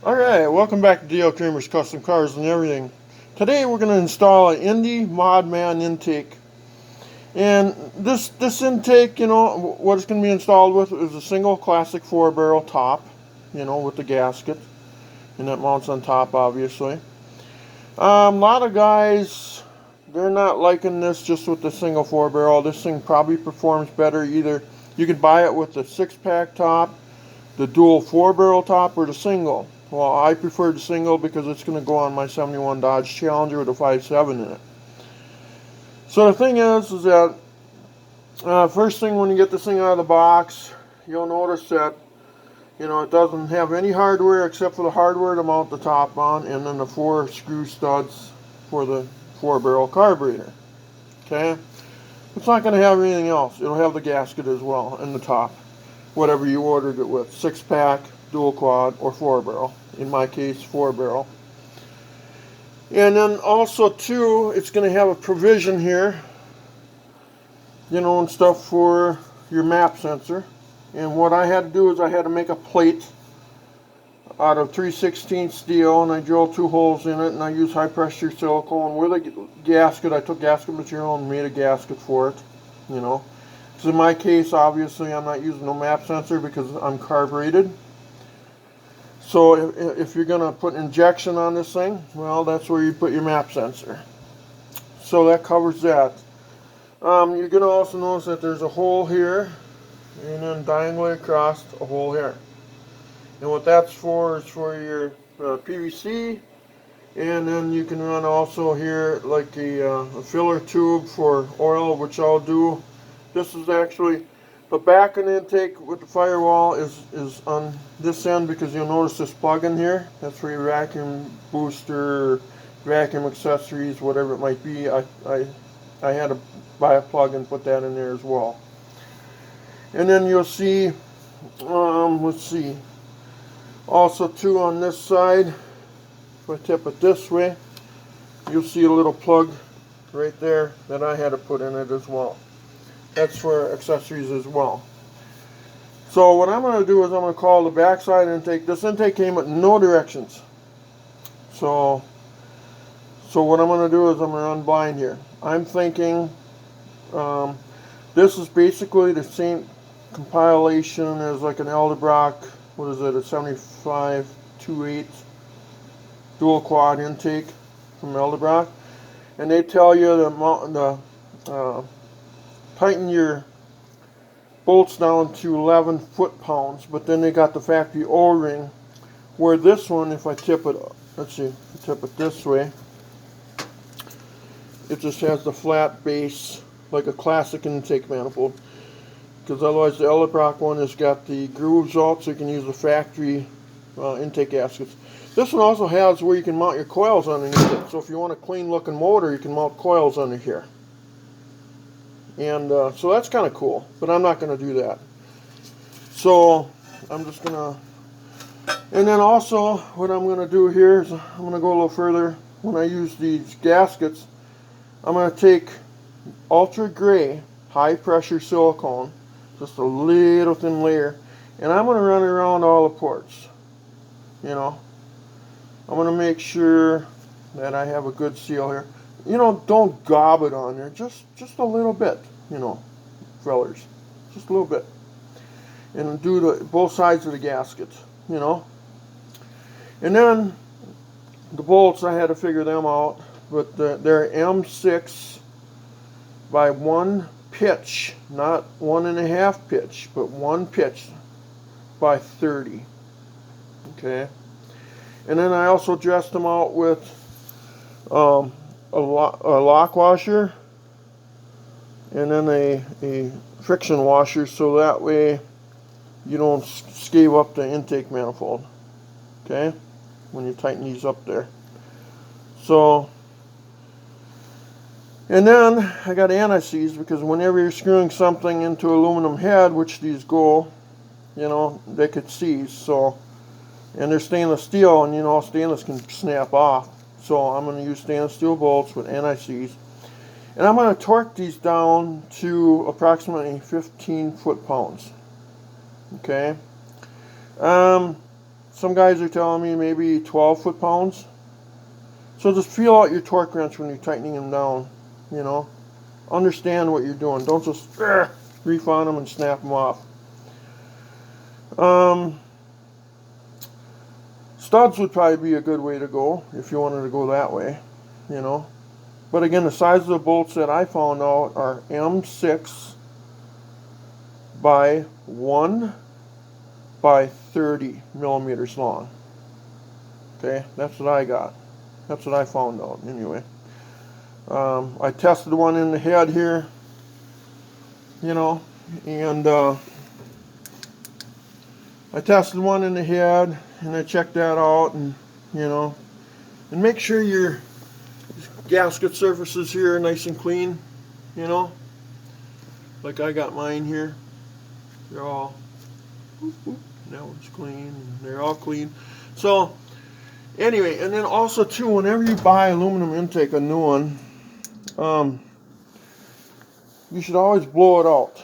Alright, welcome back to DL Kramer's Custom Cars and Everything. Today we're going to install an Indy Mod Man intake. And this intake, what it's going to be installed with is a single classic 4-barrel top, with the gasket. And that mounts on top, obviously. A lot of guys, they're not liking this just with the single 4-barrel. This thing probably performs better either. You could buy it with the 6-pack top, the dual 4-barrel top, or the single. Well, I prefer the single because it's going to go on my 71 Dodge Challenger with a 5.7 in it. So the thing is that first thing when you get this thing out of the box, you'll notice that it doesn't have any hardware except for the hardware to mount the top on, and then the 4 screw studs for the 4-barrel carburetor. Okay, it's not going to have anything else. It'll have the gasket as well and the top, whatever you ordered it with, 6-pack, dual quad, or 4-barrel. In my case, 4-barrel. And then also too, it's going to have a provision here, and stuff for your map sensor. And what I had to do is I had to make a plate out of 3/16 steel, and I drilled 2 holes in it, and I used high pressure silicone with a gasket. I took gasket material and made a gasket for it, because in my case, obviously, I'm not using no map sensor because I'm carbureted. So if you're going to put injection on this thing, well, that's where you put your map sensor. So that covers that. You're going to also notice that there's a hole here, and then diagonally across a hole here. And what that's for is for your PVC, and then you can run also here like a filler tube for oil, which I'll do. This is actually the back of the intake with the firewall is on this end, because you'll notice this plug in here. That's for your vacuum booster, vacuum accessories, whatever it might be. I had to buy a plug and put that in there as well. And then you'll see, let's see, also too on this side, if I tip it this way, you'll see a little plug right there that I had to put in it as well. That's for accessories as well. So what I'm going to do is I'm going to call the backside intake. This intake came with no directions. So what I'm going to do is I'm going to unblind here. I'm thinking this is basically the same compilation as like an Eldebrock, what is it, a 75-28 dual quad intake from Eldebrock. And they tell you the tighten your bolts down to 11 foot-pounds, but then they got the factory O-ring, where this one, if I tip it, let's see, if I tip it this way, it just has the flat base like a classic intake manifold, because otherwise the Eldebrock one has got the grooves out, so you can use the factory intake gaskets. This one also has where you can mount your coils underneath it, so if you want a clean looking motor, you can mount coils under here. And so that's kind of cool, but I'm not going to do that. So I'm just going to, and then also what I'm going to do here is I'm going to go a little further. When I use these gaskets, I'm going to take ultra gray high pressure silicone, just a little thin layer, and I'm going to run it around all the ports. I'm going to make sure that I have a good seal here. Don't gob it on there, just a little bit, fellers, just a little bit, and do both sides of the gasket, and then the bolts, I had to figure them out, but they're M6 by 1 pitch, not 1.5 pitch, but 1 pitch by 30, okay, and then I also dressed them out with a lock washer, and then a friction washer, so that way you don't scave up the intake manifold, okay, when you tighten these up there. So, and then I got anti-seize, because whenever you're screwing something into aluminum head, which these go, they could seize. So, and they're stainless steel, and stainless can snap off. So I'm going to use stainless steel bolts with anti-seize. And I'm going to torque these down to approximately 15 foot-pounds. Okay. Some guys are telling me maybe 12 foot-pounds. So just feel out your torque wrench when you're tightening them down, you know. Understand what you're doing. Don't just reef on them and snap them off. Studs would probably be a good way to go if you wanted to go that way, you know. But again, the size of the bolts that I found out are M6 by 1 by 30 millimeters long. Okay, that's what I got. That's what I found out anyway. I tested one in the head here, you know, and I tested one in the head and I checked that out, and you know, and make sure your gasket surfaces here are nice and clean, you know, like I got mine here. They're all, that one's clean, and they're all clean. So anyway, and then also too, whenever you buy aluminum intake, a new one, you should always blow it out.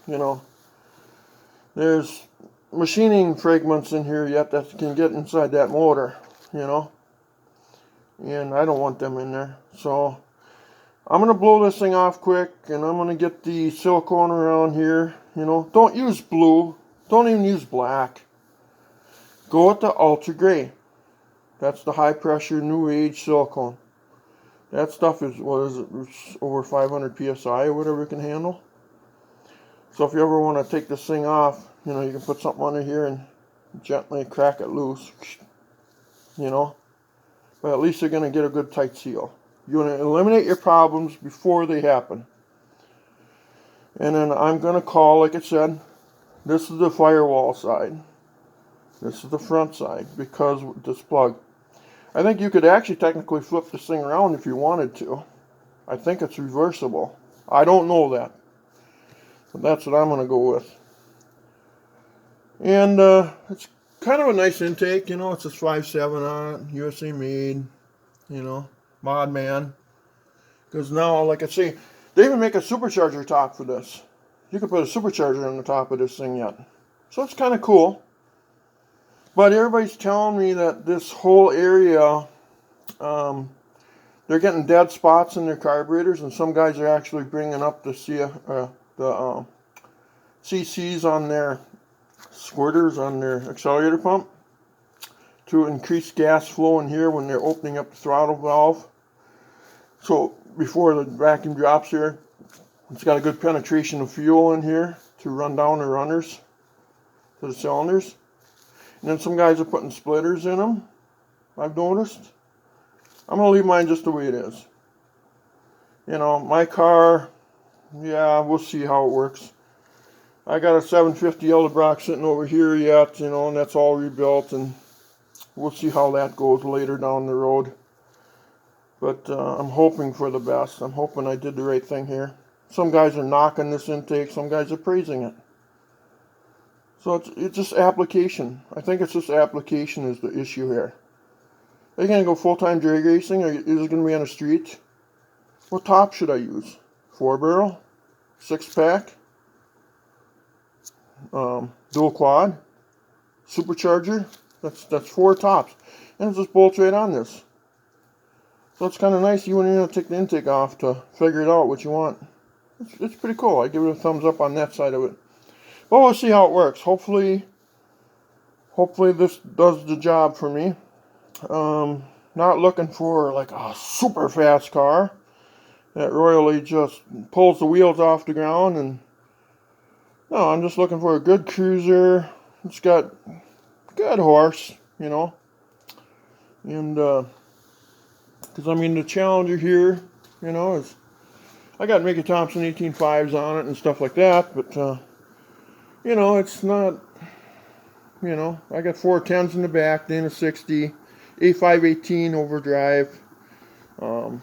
You know, there's machining fragments in here yet that can get inside that motor, you know, and I don't want them in there. So I'm going to blow this thing off quick, and I'm going to get the silicone around here, you know. Don't use blue, don't even use black. Go with the ultra gray. That's the high pressure new age silicone. That stuff is, what is it, it's over 500 psi or whatever it can handle. So if you ever want to take this thing off, you know, you can put something under here and gently crack it loose, you know. But at least you're going to get a good tight seal. You want to eliminate your problems before they happen. And then I'm going to call, like I said, this is the firewall side. This is the front side, because with this plug. I think you could actually technically flip this thing around if you wanted to. I think it's reversible. I don't know that. But that's what I'm going to go with. And it's kind of a nice intake, you know. It's a 5.7 on it, USA made, you know, Mod Man. Because now, like I say, they even make a supercharger top for this. You could put a supercharger on the top of this thing yet. So it's kind of cool. But everybody's telling me that this whole area, they're getting dead spots in their carburetors, and some guys are actually bringing up the CCs on their squirters on their accelerator pump to increase gas flow in here when they're opening up the throttle valve. So before the vacuum drops here, it's got a good penetration of fuel in here to run down the runners to the cylinders. And then some guys are putting splitters in them, I've noticed. I'm going to leave mine just the way it is. You know, my car, yeah, we'll see how it works. I got a 750 Eldebrock sitting over here yet, you know, and that's all rebuilt, and we'll see how that goes later down the road. But I'm hoping for the best. I'm hoping I did the right thing here. Some guys are knocking this intake, some guys are praising it. So it's just application. I think it's just application is the issue here. Are you going to go full-time drag racing, or is it going to be on the street? What top should I use? 4-barrel? 6-pack? Dual quad? Supercharger? That's 4 tops. And it just bolts right on this. So it's kind of nice. You wouldn't even have to take the intake off to figure it out what you want. It's pretty cool. I give it a thumbs up on that side of it. But we'll see how it works. Hopefully this does the job for me. Not looking for like a super fast car that royally just pulls the wheels off the ground. And no, I'm just looking for a good cruiser. It's got good horse, you know. And because I mean the Challenger here, you know, is I got Mickey Thompson 18.5s on it and stuff like that, but you know, it's not, you know, I got 410s in the back, then a 60, A518 overdrive, you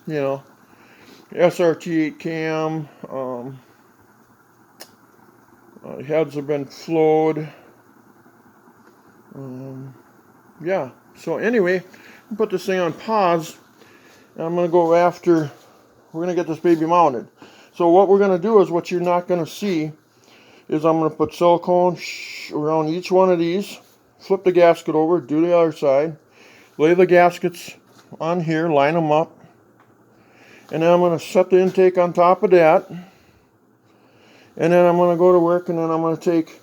know, SRT8 cam, heads have been flowed, yeah, so anyway, I'll put this thing on pause, and I'm going to go after, we're going to get this baby mounted. So what we're going to do is, what you're not going to see, is I'm going to put silicone around each one of these, flip the gasket over, do the other side, lay the gaskets on here, line them up, and then I'm going to set the intake on top of that, and then I'm going to go to work, and then I'm going to take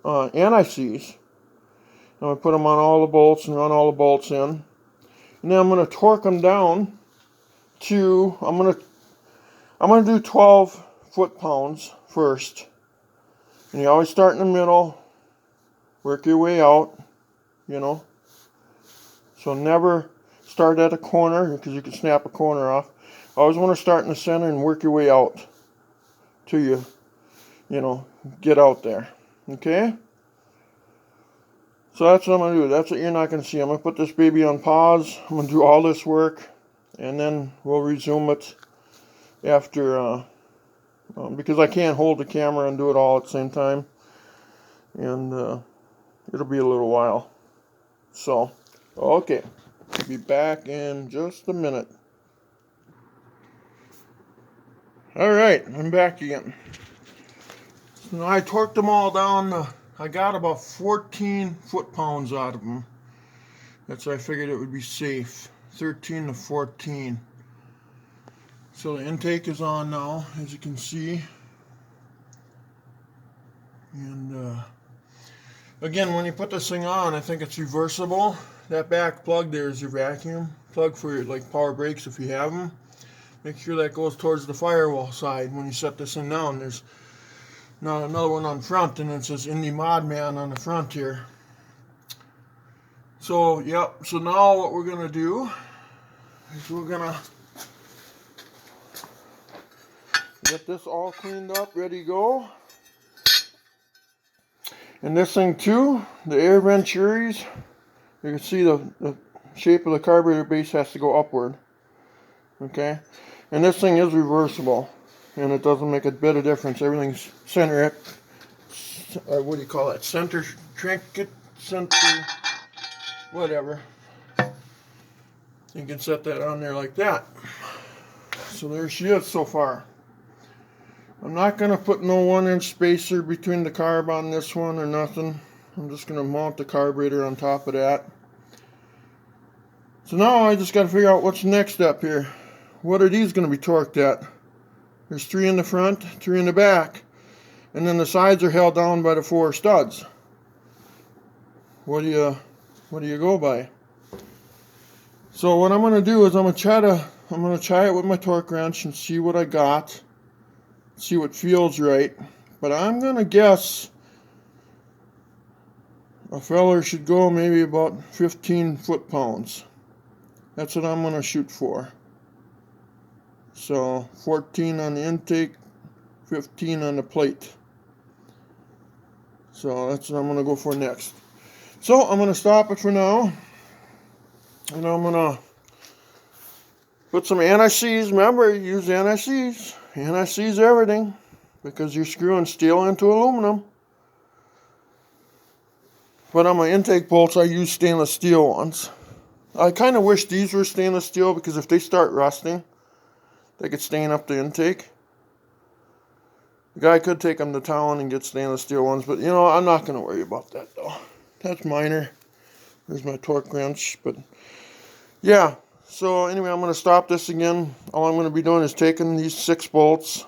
anti-seize. I'm going to put them on all the bolts and run all the bolts in, and then I'm going to torque them down to, I'm going to do 12 foot-pounds first, and you always start in the middle, work your way out, you know. So never start at a corner, because you can snap a corner off. Always want to start in the center and work your way out till you know, get out there. Okay? So that's what I'm going to do. That's what you're not going to see. I'm going to put this baby on pause. I'm going to do all this work, and then we'll resume it after, because I can't hold the camera and do it all at the same time. And it'll be a little while. So, okay. I'll be back in just a minute. Alright, I'm back again. So I torqued them all down. I got about 14 foot-pounds out of them. That's why I figured it would be safe. 13 to 14. So the intake is on now, as you can see. And again, when you put this thing on, I think it's reversible. That back plug there is your vacuum plug for your, like, power brakes if you have them. Make sure that goes towards the firewall side when you set this thing down. There's not another one on front, and it says Indy Mod Man on the front here. So, yep, so now what we're going to do is we're going to get this all cleaned up, ready to go. And this thing too, the air venturis, you can see the shape of the carburetor base has to go upward. Okay? And this thing is reversible, and it doesn't make a bit of difference. Everything's center, what do you call that? Center trinket, center, whatever. You can set that on there like that. So there she is so far. I'm not going to put no 1-inch spacer between the carb on this one or nothing. I'm just going to mount the carburetor on top of that. So now I just got to figure out what's the next step here. What are these going to be torqued at? There's 3 in the front, 3 in the back. And then the sides are held down by the 4 studs. What do you go by? So what I'm going to do is I'm going to try it with my torque wrench and see what I got. See what feels right. But I'm going to guess a feller should go maybe about 15 foot-pounds. That's what I'm going to shoot for. So 14 on the intake, 15 on the plate. So that's what I'm going to go for next. So I'm going to stop it for now. And I'm going to put some anti-seize. Remember, use anti-seize. Anti-seize everything, because you're screwing steel into aluminum. But on my intake bolts, I use stainless steel ones. I kind of wish these were stainless steel, because if they start rusting, they could stain up the intake. The guy could take them to town and get stainless steel ones, but you know, I'm not going to worry about that though. That's minor. There's my torque wrench, but yeah. So anyway, I'm going to stop this again. All I'm going to be doing is taking these 6 bolts,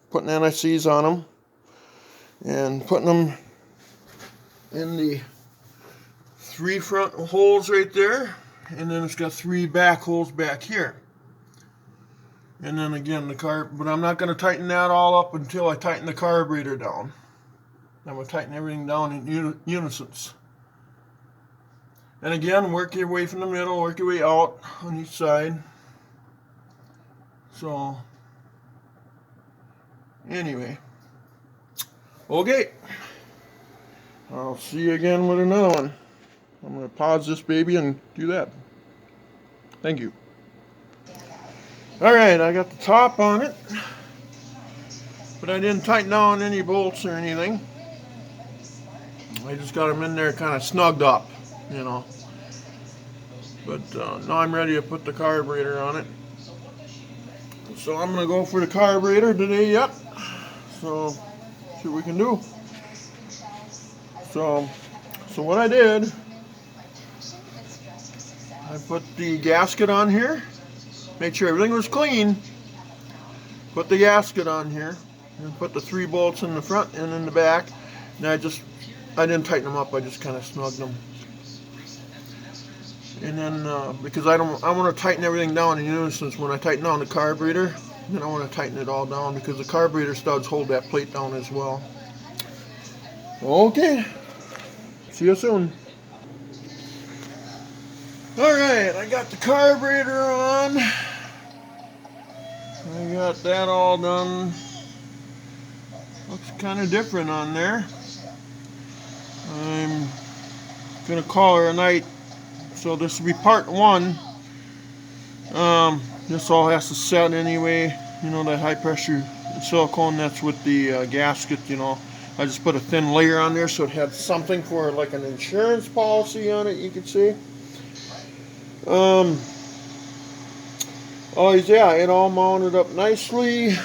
putting anti-seize on them, and putting them in the 3 front holes right there, and then it's got 3 back holes back here. And then again, but I'm not going to tighten that all up until I tighten the carburetor down. I'm going to tighten everything down in unison. And again, work your way from the middle, work your way out on each side. So, anyway. Okay. I'll see you again with another one. I'm going to pause this baby and do that. Thank you. Alright, I got the top on it, but I didn't tighten down any bolts or anything. I just got them in there kind of snugged up, you know. But now I'm ready to put the carburetor on it. So I'm going to go for the carburetor today, yep. So, see what we can do. So So what I did, I put the gasket on here, made sure everything was clean, put the gasket on here, and put the 3 bolts in the front and in the back. And I didn't tighten them up, I just kind of snugged them. And then, because I want to tighten everything down in unison. When I tighten down the carburetor, then I want to tighten it all down because the carburetor studs hold that plate down as well. Okay, see you soon. Alright, I got the carburetor on. I got that all done. Looks kind of different on there. I'm going to call her a night. So this will be part 1. This all has to set anyway. You know, that high pressure silicone, that's with the gasket, you know. I just put a thin layer on there so it had something for like an insurance policy on it, you could see. Oh yeah, it all mounted up nicely.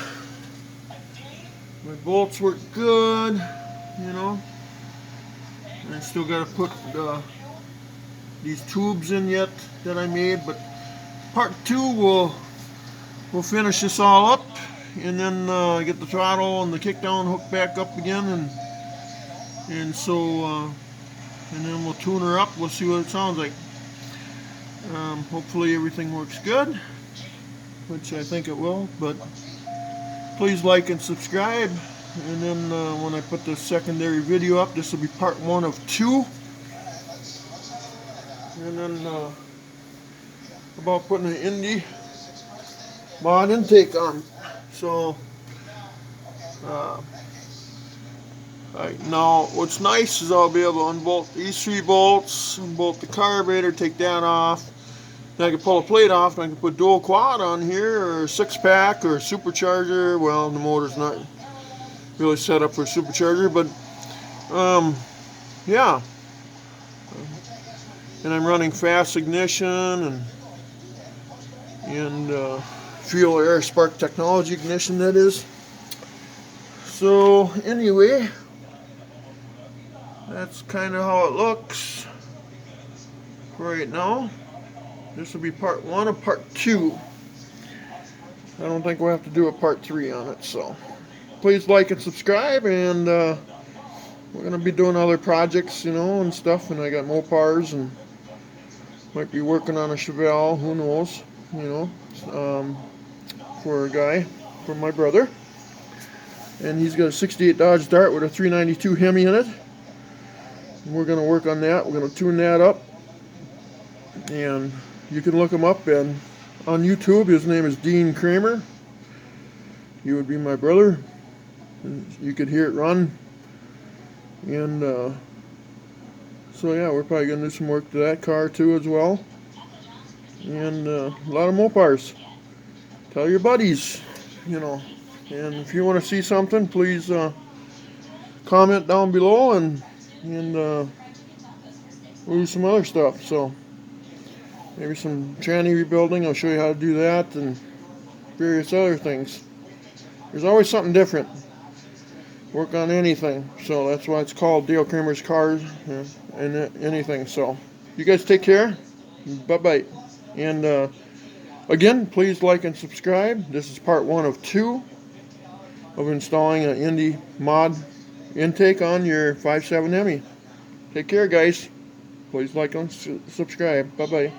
My bolts work good, you know. And I still got to put these tubes in yet that I made, but part 2 we'll finish this all up, and then get the throttle and the kickdown hooked back up again, and then we'll tune her up. We'll see what it sounds like. Hopefully everything works good, which I think it will, but please like and subscribe. And then when I put the secondary video up, this will be part 1 of 2. And then about putting an Indy Mod intake on. So now what's nice is I'll be able to unbolt these 3 bolts, unbolt the carburetor, take that off. Then I can pull a plate off and I can put dual quad on here, or 6-pack, or supercharger. Well, the motor's not really set up for a supercharger, but yeah. And I'm running fast ignition and fuel air spark technology ignition, that is. So anyway, that's kind of how it looks right now. This will be part 1 of part 2. I don't think we'll have to do a part 3 on it, so please like and subscribe. And we're going to be doing other projects, you know, and stuff. And I got Mopars, and might be working on a Chevelle, who knows, you know, for a guy, for my brother. And he's got a 68 Dodge Dart with a 392 Hemi in it. And we're going to work on that. We're going to tune that up. And you can look him up on YouTube. His name is Dean Kramer. He would be my brother. And you could hear it run. And so yeah, we're probably going to do some work to that car too as well. And a lot of Mopars. Tell your buddies, you know. And if you want to see something, please comment down below, and we'll do some other stuff. So maybe some tranny rebuilding. I'll show you how to do that, and various other things. There's always something different. Work on anything. So that's why it's called Dale Kramer's Cars and anything. So you guys take care. Bye-bye. And again, please like and subscribe. This is part 1 of 2 of installing an Indy Mod intake on your 5.7 Hemi. Take care, guys. Please like and subscribe. Bye-bye.